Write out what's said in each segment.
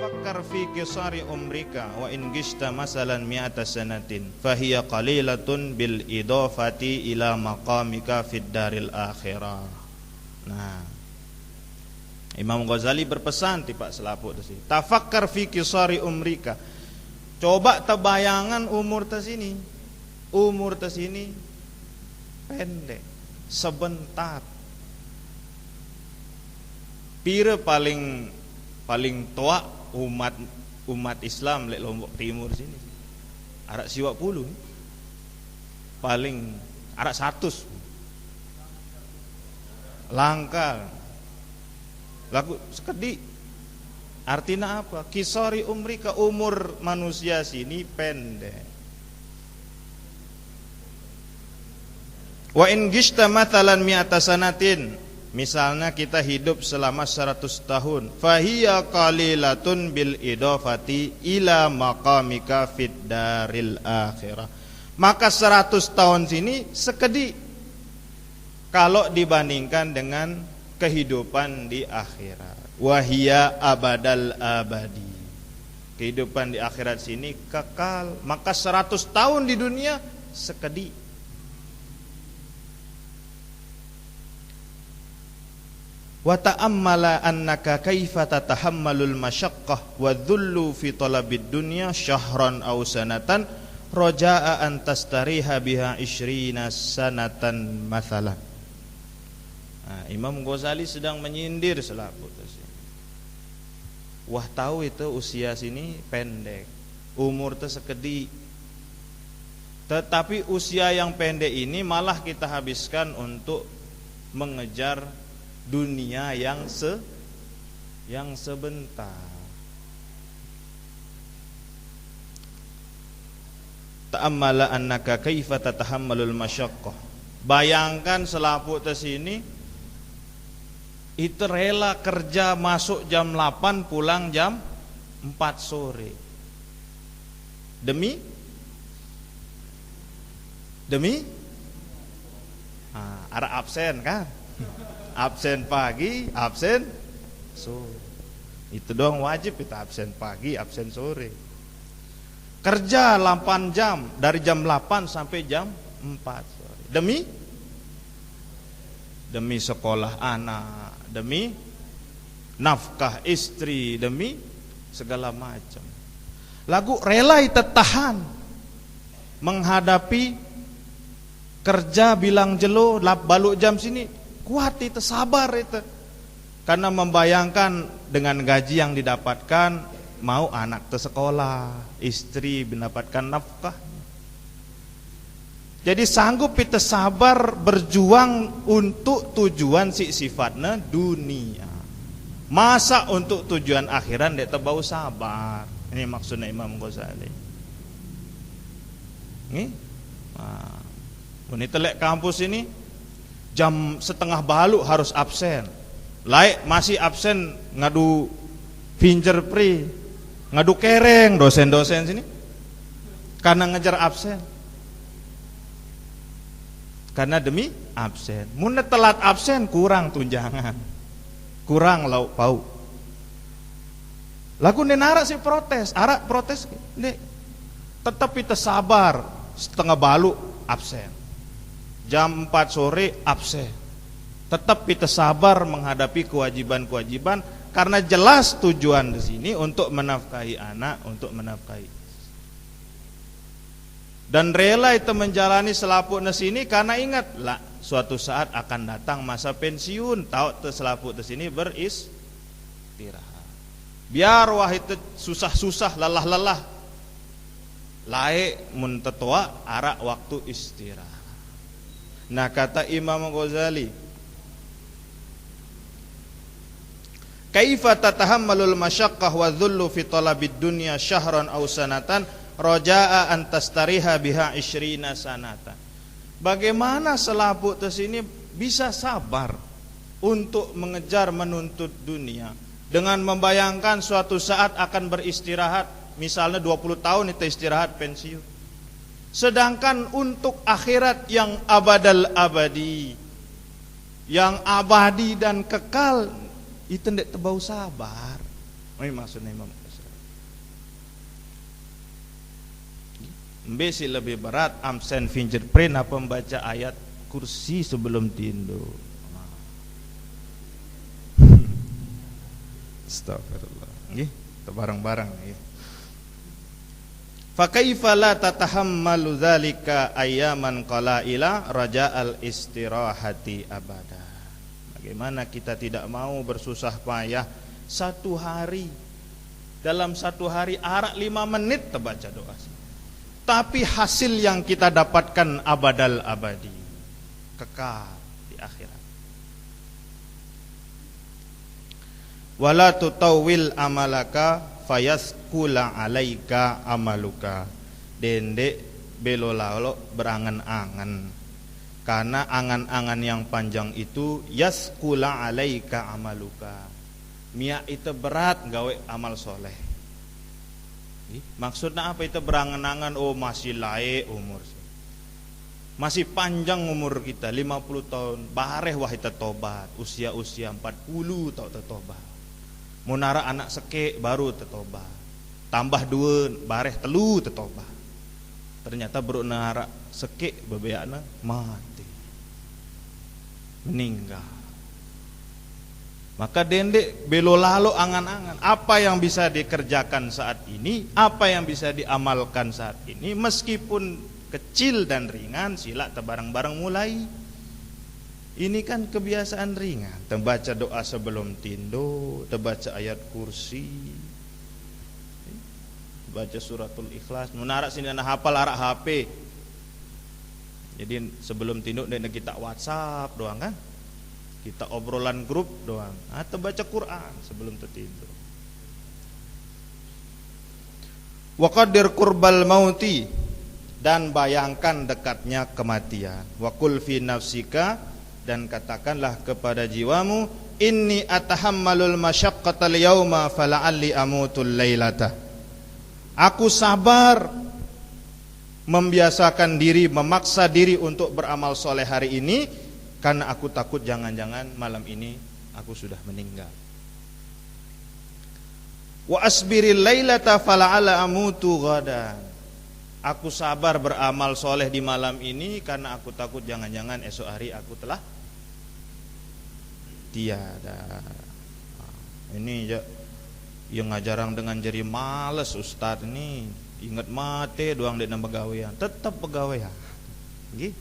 Tafakkar fi qisari umrika wa in gishta masalan mi'ata sanatin fahiya qalilatun bil idafati ila maqamika fid daril akhirah. Nah, Imam Ghazali berpesan ti Pak Selaput tadi. Tafakkar fi qisari umrika. Coba terbayangan umur tesini. Umur tesini pendek, sebentar. Pira paling tua umat Islam lek Lombok Timur sini. Arak siwak puluh. Paling arak 100. Langka. Laku sekedi. Artinya apa? Kisari umrika, umur manusia sini pendek. Wa in gishta mathalan mi'ata sanatin, misalnya kita hidup selama 100 tahun, fahiya qalilatun bil idafati ila maqamika fid daril akhirah. Maka 100 tahun sini sekedi kalau dibandingkan dengan kehidupan di akhirat. Wahia abadal abadi. Kehidupan di akhirat sini kekal. Maka 100 tahun di dunia sekedi. Wa ta'ammala annaka kaifa tatahammalul masyaqqah wa dhullu fi talabid dunya syahran aw sanatan raja'a an tastariha biha 20 sanatan mathalan. Nah, Imam Ghazali sedang menyindir Selaput. Wah, tahu itu usia sini pendek, umur itu sekedi. Tetapi usia yang pendek ini malah kita habiskan untuk mengejar dunia yang sebentar. Ta'ammala annaka kaifa tatahammalul masyaqqah. Bayangkan Selaput sini itu rela kerja masuk jam 8 pulang jam 4 sore. Demi ada absen kan? Absen pagi, absen sore. Itu doang wajib, kita absen pagi, absen sore. Kerja 8 jam dari jam 8 sampai jam 4 sore. Demi sekolah anak, demi nafkah istri, demi segala macam. Lagu rela tahan menghadapi kerja bilang jelo baluk jam sini, kuat itu, sabar itu. Karena membayangkan dengan gaji yang didapatkan mau anak ke sekolah, istri mendapatkan nafkah. Jadi sanggup kita sabar berjuang untuk tujuan sifatnya dunia. Masa untuk tujuan akhiran dia terbau sabar. Ini maksudnya Imam Ghazali. Ini, ini telek kampus ini jam setengah balu harus absen. Laik masih absen ngadu fingerprint, ngadu kereng dosen-dosen sini karena ngejar absen. Karena demi absen. Mun telat absen kurang tunjangan, kurang lauk pauk. Lagu nenara si protes, arak protes nih. Tetap kita sabar, setengah balu absen. Jam 4 sore absen. Tetap kita sabar menghadapi kewajiban-kewajiban karena jelas tujuan di sini untuk menafkahi anak, untuk menafkahi. Dan rela itu menjalani Selaput sini karena ingat lah suatu saat akan datang masa pensiun. Tahu Selaput sini beristirahat. Biar wah itu susah-susah, lelah-lelah. Laik mun tetua arak waktu istirahat. Nah, kata Imam Ghazali, kaifa tatahammalul masyaqqah wa dhullu fi talabid dunya syahran aw sanatan raja'a an tastariha biha 20 sanatan. Bagaimana Selaput sini bisa sabar untuk mengejar menuntut dunia dengan membayangkan suatu saat akan beristirahat, misalnya 20 tahun itu istirahat pensiun. Sedangkan untuk akhirat yang abadal abadi, yang abadi dan kekal, itu tidak terbau sabar. Ini maksudnya Imam Ghazali. Mbesi lebih berat absen fingerprint apa membaca ayat kursi sebelum tidur. Astagfirullah. Nggih, bareng-bareng nggih. Fa kaifa la tatahammalu dzalika ayyaman qalaila raja'al istirahati abada. Bagaimana kita tidak mau bersusah payah satu hari, dalam satu hari arak 5 menit terbaca doa, tapi hasil yang kita dapatkan abadal abadi, kekal di akhirat. Wala tutawil amalaka fayaskula alaika amaluka. Dendek belolalo berangan-angan, karena angan-angan yang panjang itu yaskula alaika amaluka, mia itu berat gawe amal soleh. Maksudnya apa itu berangan-angan? Oh masih laik umur, masih panjang umur kita 50 tahun, bareh wah kita tobat, usia-usia 40 tahun tobat. Munara anak seke baru tetoba, tambah 2 bareh telu tetoba. Ternyata baru nara seke bebeana mati, meninggal. Maka dendek belolalo angan-angan apa yang bisa dikerjakan saat ini, apa yang bisa diamalkan saat ini, meskipun kecil dan ringan, sila tebareng-bareng mulai. Ini kan kebiasaan ringan, terbaca doa sebelum tidur, terbaca ayat kursi, baca suratul ikhlas. Munarak sini nak hafal arak HP. Jadi sebelum tidur dan kita WhatsApp doang kan, kita obrolan grup doang, atau baca Quran sebelum tertidur. Wa qadir qurbal mauti, dan bayangkan dekatnya kematian. Wa qul fi nafsika, dan katakanlah kepada jiwamu, inni atahammalul masyaqqatal yauma fala'alli amutul lailata. Aku sabar membiasakan diri, memaksa diri untuk beramal soleh hari ini, karena aku takut jangan-jangan malam ini aku sudah meninggal. Wa asbiril lailata fala'alla amutu ghadan. Aku sabar beramal soleh di malam ini karena aku takut jangan-jangan esok hari aku telah tiada. Ini yang ngajarang dengan jari males Ustadz ini, ingat mate doang dek nang pegawaian, tetap pegawaian. Nggih.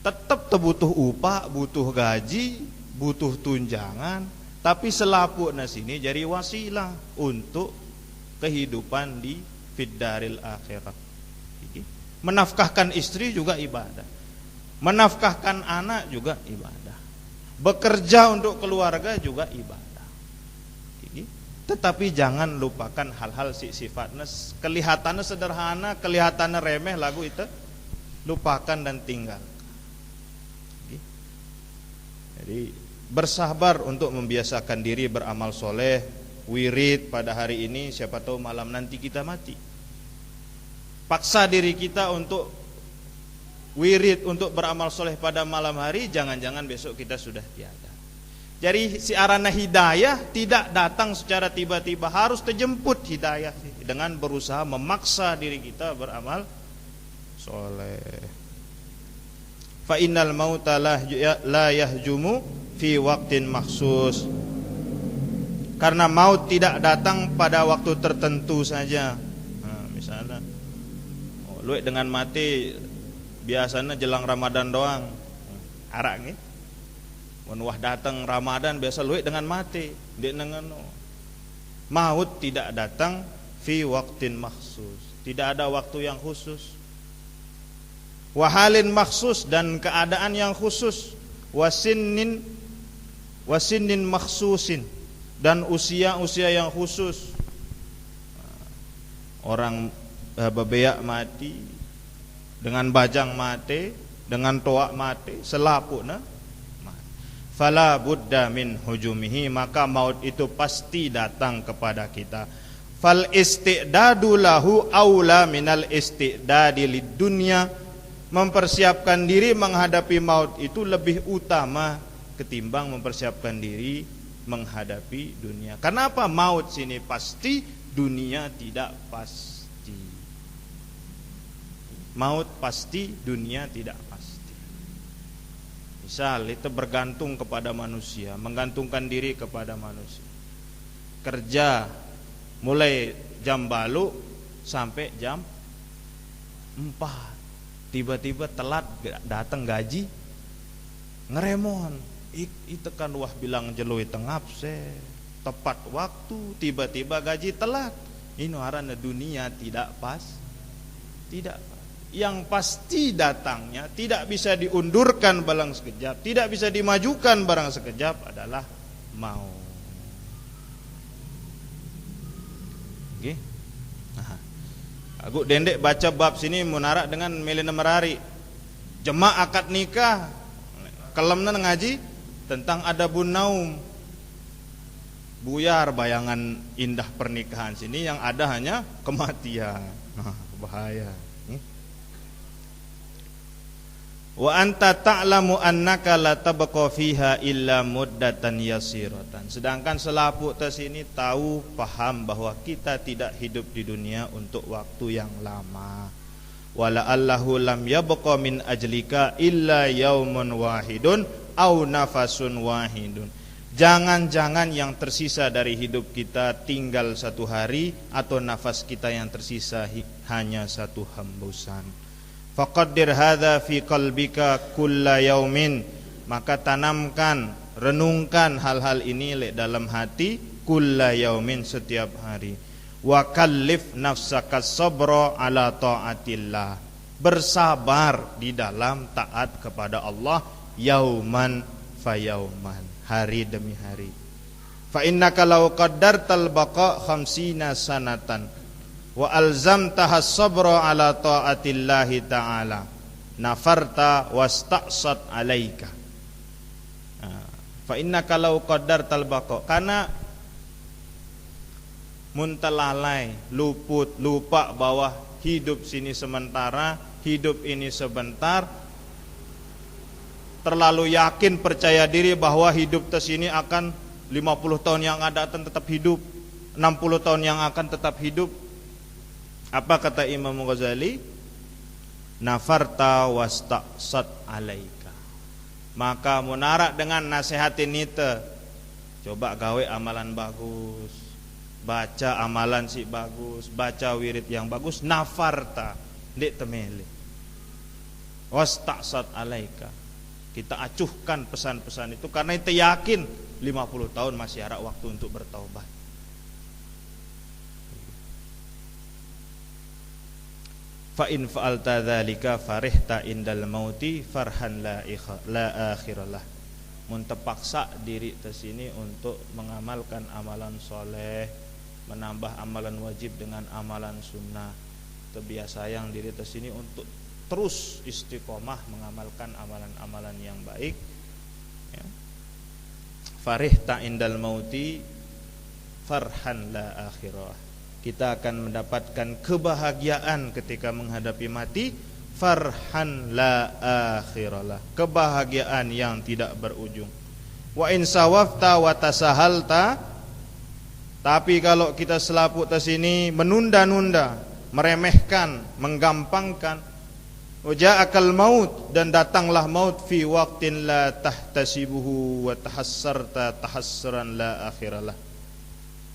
Tetap butuh upah, butuh gaji, butuh tunjangan, tapi selapukna sini jadi wasilah untuk kehidupan di fiddaril akhirat. Menafkahkan istri juga ibadah, menafkahkan anak juga ibadah, bekerja untuk keluarga juga ibadah. Tetapi jangan lupakan hal-hal sifatnya kelihatannya sederhana, kelihatannya remeh lagu itu, lupakan dan tinggal. Jadi bersabar untuk membiasakan diri beramal soleh, wirid pada hari ini, siapa tahu malam nanti kita mati. Paksa diri kita untuk wirid, untuk beramal soleh pada malam hari, jangan-jangan besok kita sudah tiada. Jadi si arana hidayah tidak datang secara tiba-tiba, harus terjemput hidayah dengan berusaha memaksa diri kita beramal soleh. Fa innal mauta la yahjumu fi waqtin makhsus. Karena maut tidak datang pada waktu tertentu saja. Misalnya luwek dengan mati biasanya jelang Ramadan doang. Arak nih. Mun wah datang Ramadan biasa luwek dengan mati, dek nengeno. Maut tidak datang fi waqtin makhsus. Tidak ada waktu yang khusus. Wahalin makhsus, dan keadaan yang khusus. Wasinnin makhsusin, dan usia-usia yang khusus. Orang bebeak mati, dengan bajang mati, dengan toak mati, selapukna mati. Fala budda min hujumihi, maka maut itu pasti datang kepada kita. Fal isti'dadu lahu aula minal isti'dadi lid dunya. Mempersiapkan diri menghadapi maut itu lebih utama ketimbang mempersiapkan diri menghadapi dunia. Kenapa maut sini pasti, dunia tidak pasti? Maut pasti, dunia tidak pasti. Misal itu bergantung kepada manusia, menggantungkan diri kepada manusia. Kerja mulai jam balu sampai jam 4. Tiba-tiba telat datang gaji, ngeremon. Itu kan wah bilang jelui tengap tepat waktu, tiba-tiba gaji telat. Ini arana dunia tidak pas. Tidak. Yang pasti datangnya tidak bisa diundurkan barang sekejap, tidak bisa dimajukan barang sekejap adalah maut. Oke. Nah, aku dendek baca bab sini munarak dengan Melina Merari. Jemaah akad nikah kelemna ngaji tentang adabun naum. Buyar bayangan indah pernikahan sini, yang ada hanya kematian. Nah, bahaya. Wa anta ta'lamu annaka la tabqa fiha illa muddatan yasiratan. Sedangkan selaput tas ini tahu paham bahwa kita tidak hidup di dunia untuk waktu yang lama. Wala allahu lam yabqa min ajlika illa yaumun wahidun au nafasun wahidun. Jangan-jangan yang tersisa dari hidup kita tinggal satu hari, atau nafas kita yang tersisa hanya satu hembusan. Faqaddir hadza fi qalbika kulla yaumin, maka tanamkan, renungkan hal-hal ini dalam hati kulla yaumin, setiap hari. Wa kallif nafsaka sabra ala taatillah, bersabar di dalam taat kepada Allah, yauman fa yauman, hari demi hari. Fa innaka law qaddartal baqa 50 sanatan wa alzamtaha sabra ala taatillahi ta'ala nafarta wasta'sat alaika. Fa innaka law qaddartal baqa, karena muntalalai, lupa bahwa hidup sini sementara, hidup ini sebentar, terlalu yakin percaya diri bahwa hidup tersini akan 50 tahun yang akan tetap hidup, 60 tahun yang akan tetap hidup. Apa kata Imam Ghazali? Nafarta wasta'sat alaika. Maka munarak dengan nasihat ini coba gawe amalan bagus, baca amalan si bagus, baca wirid yang bagus. Nafarta dek temele wasta'sat alaika, kita acuhkan pesan-pesan itu, karena kita yakin 50 tahun masih ada waktu untuk bertaubat. Fa in fa'alta dzalika farihta indal mauti farhan la akhiralah. Mun terpaksa diri tersini untuk mengamalkan amalan soleh, menambah amalan wajib dengan amalan sunnah. Terbiasa yang diri tersini untuk terus istiqomah mengamalkan amalan-amalan yang baik. Ya. Farihta indal mauti farhan la akhirah. Kita akan mendapatkan kebahagiaan ketika menghadapi mati. Farhan la akhiralah, kebahagiaan yang tidak berujung. Wa in sawafta wa tasahalta, tapi kalau kita selaput tas ini menunda-nunda, meremehkan, menggampangkan, waja'akal maut, dan datanglah maut fi waqtin la tahtasibuhu wa tahassarta tahassuran la akhiralah.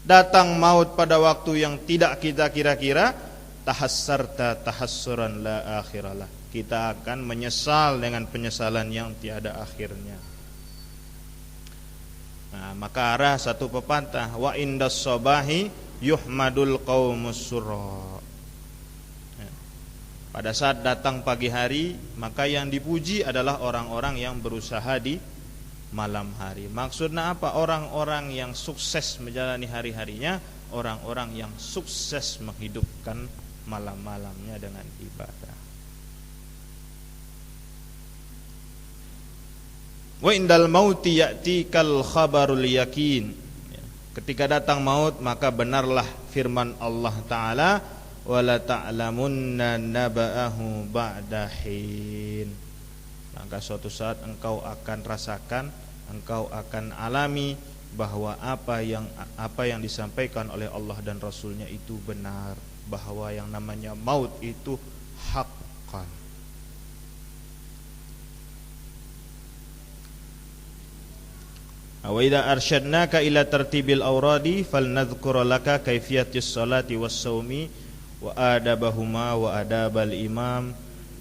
Datang maut pada waktu yang tidak kita kira-kira, tahassarta tahassuran la akhiralah, kita akan menyesal dengan penyesalan yang tiada akhirnya. Nah, maka arah satu pepatah, wa indas sabahi yuhmadul qaumus surra. Pada saat datang pagi hari, maka yang dipuji adalah orang-orang yang berusaha di malam hari. Maksudnya apa? Orang-orang yang sukses menjalani hari-harinya, orang-orang yang sukses menghidupkan malam-malamnya dengan ibadah. Wa indal mauti ya'tikal khabarul yakin. Ketika datang maut, maka benarlah firman Allah Ta'ala, wala ta'lamunna naba'ahu ba'da hin. Maka suatu saat engkau akan rasakan, engkau akan alami bahwa apa yang disampaikan oleh Allah dan Rasulnya itu benar, bahwa yang namanya maut itu hak. maqal. Wa idza arsyadnaka ila tartibil awradi falnadhkur laka kaifiyatis salati was saumi wa adabahuma wa adabal imam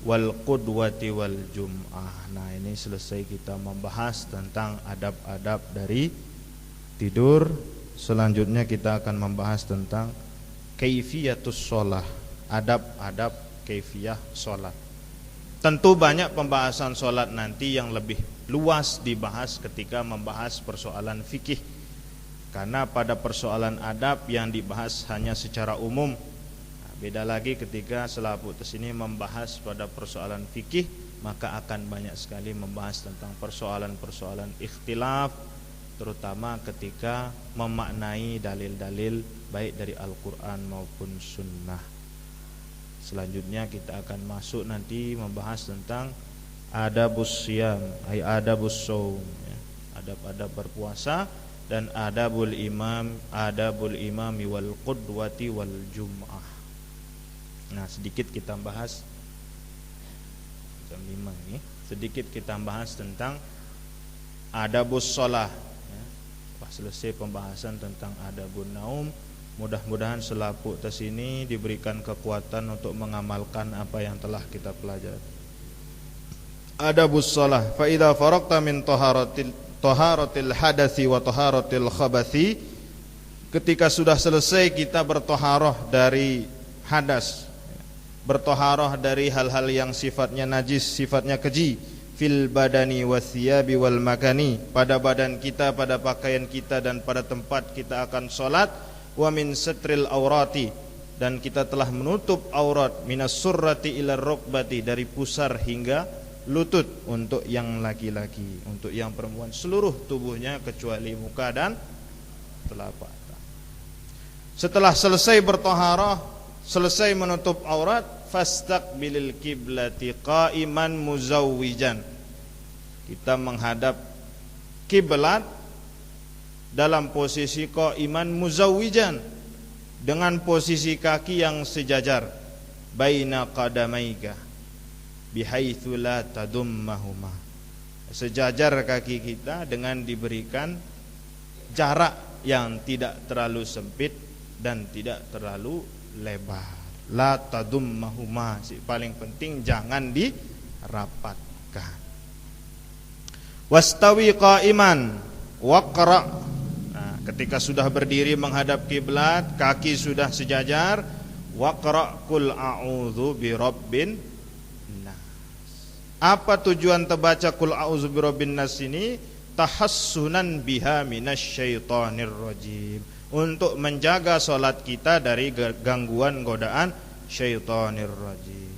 wal qudwati wal jum'ah. Nah, ini selesai kita membahas tentang adab-adab dari tidur. Selanjutnya kita akan membahas tentang kaifiyatus shalah, adab-adab kaifiyah salat. Tentu banyak pembahasan salat nanti yang lebih luas dibahas ketika membahas persoalan fikih. Karena pada persoalan adab yang dibahas hanya secara umum. Nah, beda lagi ketika selaput sini membahas pada persoalan fikih, maka akan banyak sekali membahas tentang persoalan-persoalan ikhtilaf, terutama ketika memaknai dalil-dalil baik dari Al-Quran maupun Sunnah. Selanjutnya kita akan masuk nanti membahas tentang adabus siyam, ay adabus shaum, ya. Adab-adab berpuasa dan adabul imami wal qudwati wal jum'ah. Nah, sedikit kita bahas jam 5 ini. Sedikit kita bahas tentang adabus shalah, ya. Selesai pembahasan tentang adabun naum. Mudah-mudahan selaput tes ini diberikan kekuatan untuk mengamalkan apa yang telah kita pelajari. Adabus shalah, fa idza faraqta min taharatil hadasi wa taharatil khabathi. Ketika sudah selesai kita bertoharoh dari hadas, bertoharoh dari hal-hal yang sifatnya najis, sifatnya keji, fil badani wathiyabi wal makani, pada badan kita, pada pakaian kita dan pada tempat kita akan sholat. Wa min satril aurati, dan kita telah menutup aurat, minas surrati ila rukbati, dari pusar hingga lutut untuk yang laki-laki. Untuk yang perempuan seluruh tubuhnya kecuali muka dan telapak tangan. Setelah selesai bertaharah, selesai menutup aurat, fastaqbilil kiblati qa'iman muzawwijan, kita menghadap kiblat dalam posisi qa'iman muzawwijan, dengan posisi kaki yang sejajar, baina qadamaika bihaitsu la tadummahuma, sejajar kaki kita dengan diberikan jarak yang tidak terlalu sempit dan tidak terlalu lebar. La tadummahuma, paling penting jangan dirapatkan. Wastawi qa'iman waqra'. Ketika sudah berdiri menghadap kiblat, kaki sudah sejajar, waqra' qul a'udzu birabbin nas. Apa tujuan terbaca qul a'udzu birabbin nas ini? Tahassunan biha minasyaitonir rajim, untuk menjaga salat kita dari gangguan godaan syaitonir rajim.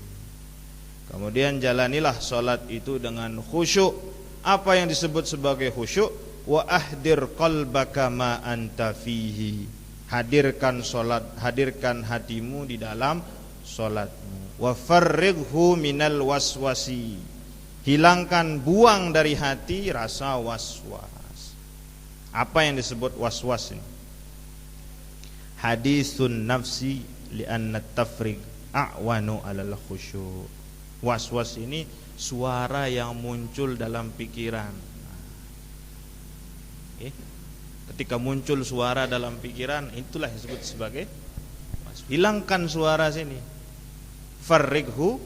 Kemudian jalanilah salat itu dengan khusyuk. Apa yang disebut sebagai khusyuk? Wa ahdir qalbaka ma anta fihi, hadirkan salat, hadirkan hatimu di dalam salatmu. Wa farrighhu minal waswasi, hilangkan, buang dari hati rasa waswas. Apa yang disebut waswas ini? Hadisun nafsi li'anna tafriq a'wanu 'alal khusyuk. Waswas ini suara yang muncul dalam pikiran. Ketika muncul suara dalam pikiran, itulah yang disebut sebagai waswas. Hilangkan suara sini. Farrighhu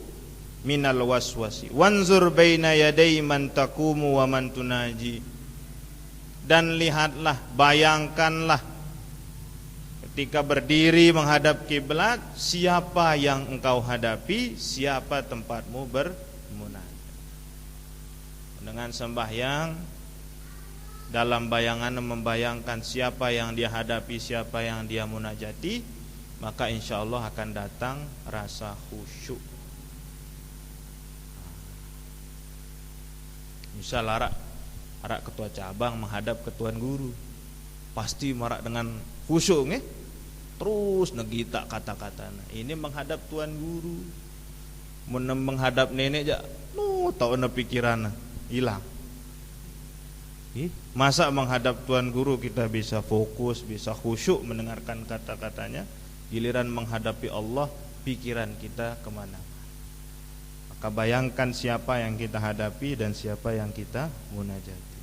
minal waswasi wanzur baina yaday man taqumu wa man tunaji, dan lihatlah, bayangkanlah ketika berdiri menghadap kiblat, siapa yang engkau hadapi, siapa tempatmu bermunajat. Dengan sembahyang, dalam bayangan membayangkan siapa yang dia hadapi, siapa yang dia munajati, maka insya Allah akan datang rasa khusyuk. Misal arak ketua cabang menghadap ketuan guru, pasti marak dengan khusyuk nih, terus negita kata-kata. Ini menghadap tuan guru, menghadap nenek aja, tahu na pikiran hilang. Masa menghadap tuan guru kita bisa fokus, bisa khusyuk mendengarkan kata-katanya, giliran menghadapi Allah pikiran kita kemana? Maka bayangkan siapa yang kita hadapi dan siapa yang kita munajati.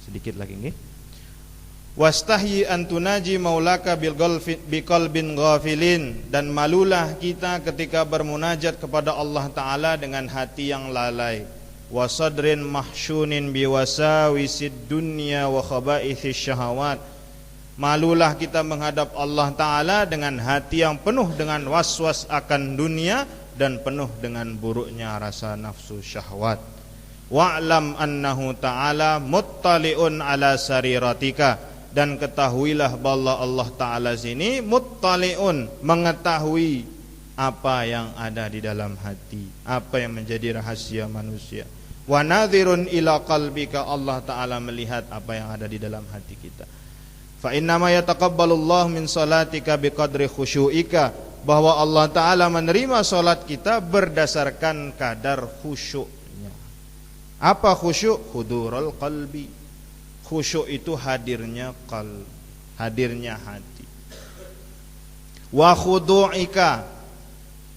Sedikit lagi nggih. Wastahyi an tunaji maulaka biqalbin ghafilin, dan malulah kita ketika bermunajat kepada Allah Ta'ala dengan hati yang lalai. Wasadrin mahsyunin biwasawisid dunya wa khaba'ithis syahawat. Malulah kita menghadap Allah Ta'ala dengan hati yang penuh dengan was-was akan dunia dan penuh dengan buruknya rasa nafsu syahwat. Wa'lam annahu ta'ala muttali'un ala sariratika, dan ketahuilah bahwa Allah Ta'ala sini muttali'un, mengetahui apa yang ada di dalam hati, apa yang menjadi rahasia manusia. Wa nadhirun ila qalbika, Allah Ta'ala melihat apa yang ada di dalam hati kita. Fa innama yataqabbalullahu min salatika biqadri khusyu'ika, bahwa Allah Ta'ala menerima salat kita berdasarkan kadar khusyuknya. Apa khusyuk? Hudurul qalbi. Khusyuk itu hadirnya qalb, hadirnya hati. Wa khudu'ika.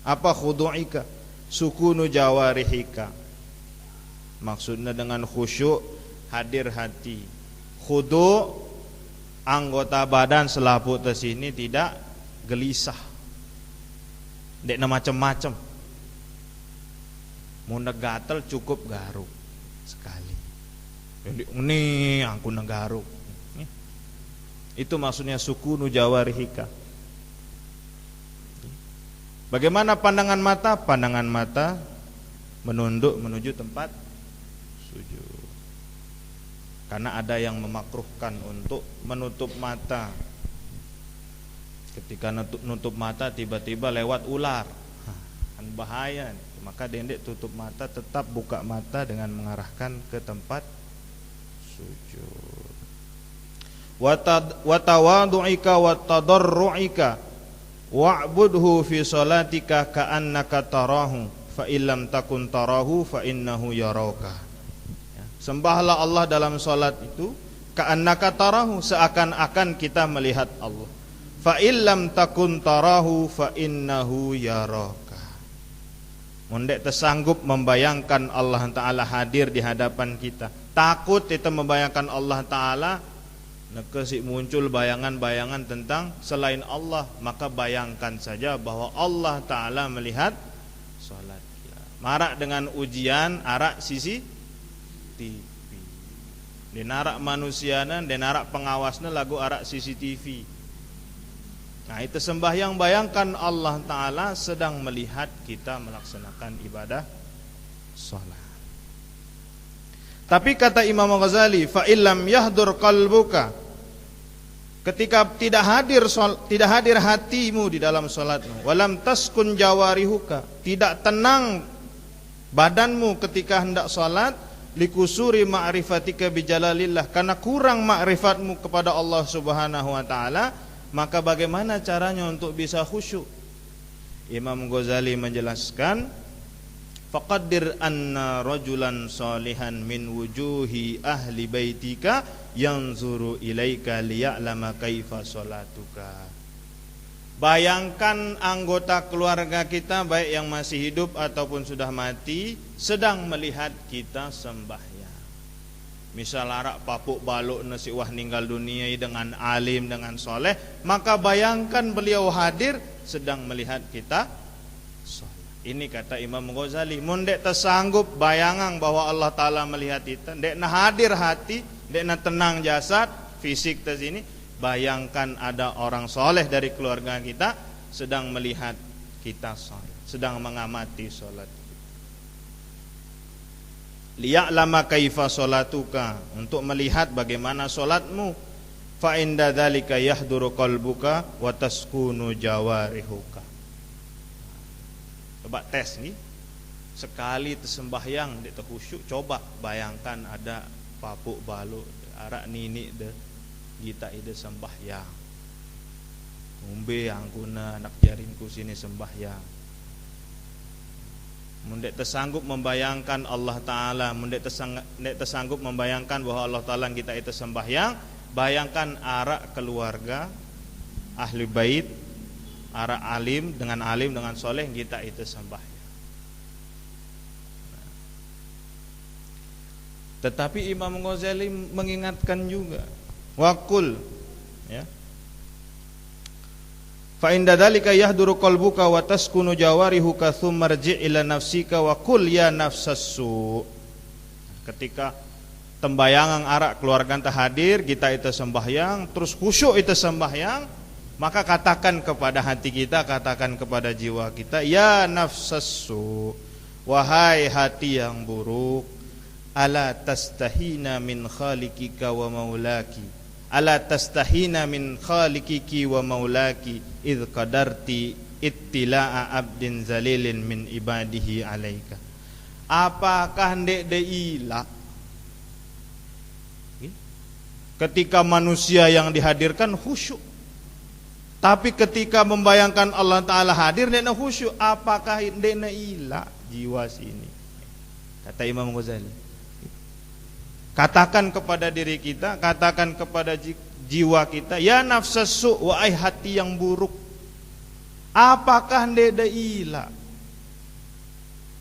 Apa khudu'ika? Sukunu jawarihika. Maksudnya dengan khusyuk hadir hati. Khudu' anggota badan selaput ke sini tidak gelisah. Dek macam-macam. Mun gatel cukup garuk sekali. Ini aku negaruk. Itu maksudnya sukunu jawarihika. Bagaimana pandangan mata? Pandangan mata menunduk menuju tempat sujud. Karena ada yang memakruhkan untuk menutup mata. Ketika nutup mata tiba-tiba lewat ular, kan bahaya. Maka dendek tutup mata, tetap buka mata dengan mengarahkan ke tempat sujud. Wa tawadu'ika wa tadarru'ika wa'budhu fi salatika ka'annaka tarahu fa illam takun tarahu fa innahu yarauka. Sembahlah Allah dalam salat itu ka'annaka tarahu, seakan-akan kita melihat Allah. Fa illam takun tarahu fa innahu yarauka. Mundek tersanggup membayangkan Allah Ta'ala hadir di hadapan kita, takut kita membayangkan Allah Ta'ala, nekesik muncul bayangan-bayangan tentang selain Allah, maka bayangkan saja bahwa Allah Ta'ala melihat salat kita. Marak dengan ujian arak sisi TV. Di narak manusiana, di narak pengawasnya lagu arak CCTV. Nah, itu sembahyang, bayangkan Allah Ta'ala sedang melihat kita melaksanakan ibadah salat. Tapi kata Imam Ghazali, fa illam yahdur qalbuka, ketika tidak hadir hatimu di dalam salatmu, walam taskun jawarihuka, tidak tenang badanmu ketika hendak salat, likusuri ma'rifatika bijalalillah, karena kurang ma'rifatmu kepada Allah Subhanahu wa taala, maka bagaimana caranya untuk bisa khusyuk? Imam Ghazali menjelaskan, faqaddir anna rajulan salihan min wujuhi ahli baitika yanzuru ilaika liya'lama kaifa salatuka. Bayangkan anggota keluarga kita, baik yang masih hidup ataupun sudah mati, sedang melihat kita sembahyang. Misal arak papuk baluk nasi wah ninggal dunia dengan alim, dengan soleh, maka bayangkan beliau hadir sedang melihat kita soleh. Ini kata Imam Ghazali, mundek tersanggup bayangan bahwa Allah Ta'ala melihat kita, dek na hadir hati, dek na tenang jasad, fisik te sini, bayangkan ada orang soleh dari keluarga kita sedang melihat kita soleh, sedang mengamati solat. Liya'lama kaifa salatuka, untuk melihat bagaimana salatmu. Fa inda dzalika yahduru qalbuka wa taskunu jawarihuka. Coba tes nih. Sekali tersembahyang dek khusyuk, coba bayangkan ada papuk balu arak nini de kita ide sembahyang. Umbe yang guna anak jaringku sini sembahyang. Mundek tersanggup membayangkan Allah Ta'ala, mundek tersanggup membayangkan bahwa Allah Ta'ala kita itu sembahyang, bayangkan arak keluarga ahli bait, arak alim dengan soleh kita itu sembahyang. Tetapi Imam Ghazali mengingatkan juga, waqul, ya, fa inda dzalika yahduru qalbuka wa taskunu jawarihuka tsumma rji' ila nafsika wa qul ya nafsassu. Ketika tembayangan arak keluarga anta hadir, kita itu sembahyang, terus khusyuk itu sembahyang, maka katakan kepada hati kita, katakan kepada jiwa kita, ya nafsassu, wahai hati yang buruk, ala tastahina min khaliqika wa maulaki, ala tastahina min khaliqiki wa maulaki idh qadarti ittila'a abdin zalilin min ibadihi alaika. Apakah ndek deila ketika manusia yang dihadirkan khusyuk, tapi ketika membayangkan Allah Ta'ala hadir ndek khusyuk, apakah ndek ila jiwa sini? Kata Imam Ghazali, katakan kepada diri kita, katakan kepada jiwa kita, ya nafsassu, wahai hati yang buruk, apakah ndek ila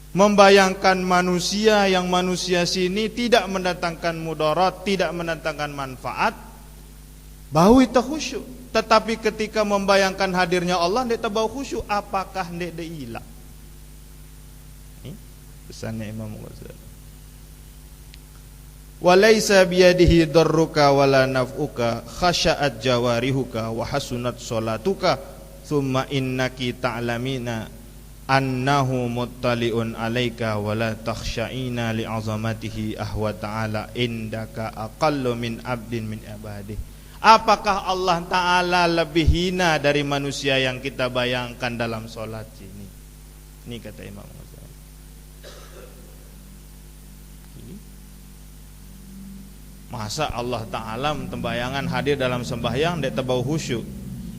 membayangkan manusia yang manusia sini tidak mendatangkan mudarat, tidak mendatangkan manfaat, bau itu khusyuk, tetapi ketika membayangkan hadirnya Allah ndek bau khusyuk, apakah ndek ila? Ini pesannya Imam Ghazali. Walaysa biyadihi darruka wala naf'uka khasha'at jawarihuka wa hasunat sholatuka thumma innaki ta'lamina annahu muttali'un alaika wala takhsha'ina li'azamatihi ahwa ta'ala indaka aqallu min abdin min ibadih. Apakah Allah Ta'ala lebih hina dari manusia yang kita bayangkan dalam sholat ini? Ini kata Imam Ghazali. Masa Allah Ta'ala tembayangan hadir dalam sembahyang dia tebau khusyuk,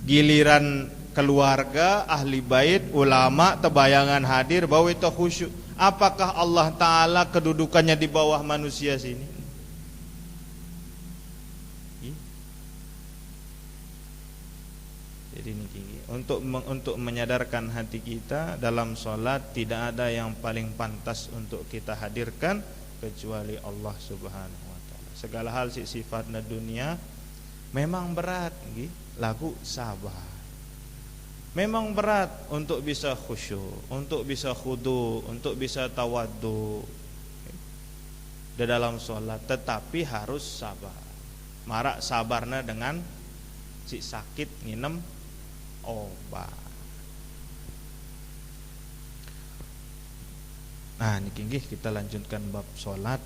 giliran keluarga, ahli bait, ulama tebayangan hadir bau itu khusyuk. Apakah Allah Ta'ala kedudukannya di bawah manusia sini? Jadi ini untuk menyadarkan hati kita dalam sholat, tidak ada yang paling pantas untuk kita hadirkan kecuali Allah Subhanahu wa Ta'ala. Segala hal sifatna dunia memang berat, lagu sabar. Memang berat untuk bisa khusyuk, untuk bisa khudu, untuk bisa tawaddu di dalam sholat, tetapi harus sabar. Marak sabarna dengan si sakit nginem obat. Nah, ini kita lanjutkan bab sholat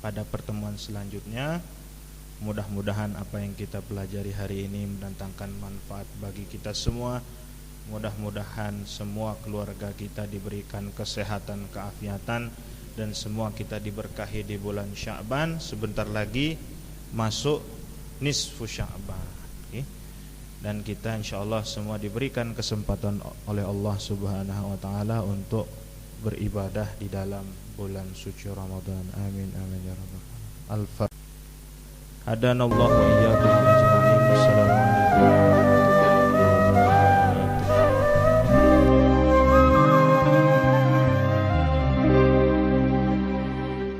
pada pertemuan selanjutnya. Mudah-mudahan apa yang kita pelajari hari ini mendatangkan manfaat bagi kita semua. Mudah-mudahan semua keluarga kita diberikan kesehatan, keafiatan, dan semua kita diberkahi di bulan Sya'ban. Sebentar lagi masuk nisfu Sya'ban, dan kita insyaallah semua diberikan kesempatan oleh Allah Subhanahu wa Ta'ala untuk beribadah di dalam bulan suci Ramadan. Amin amin ya rabbal alamin. Hadanallahu wa iyyakum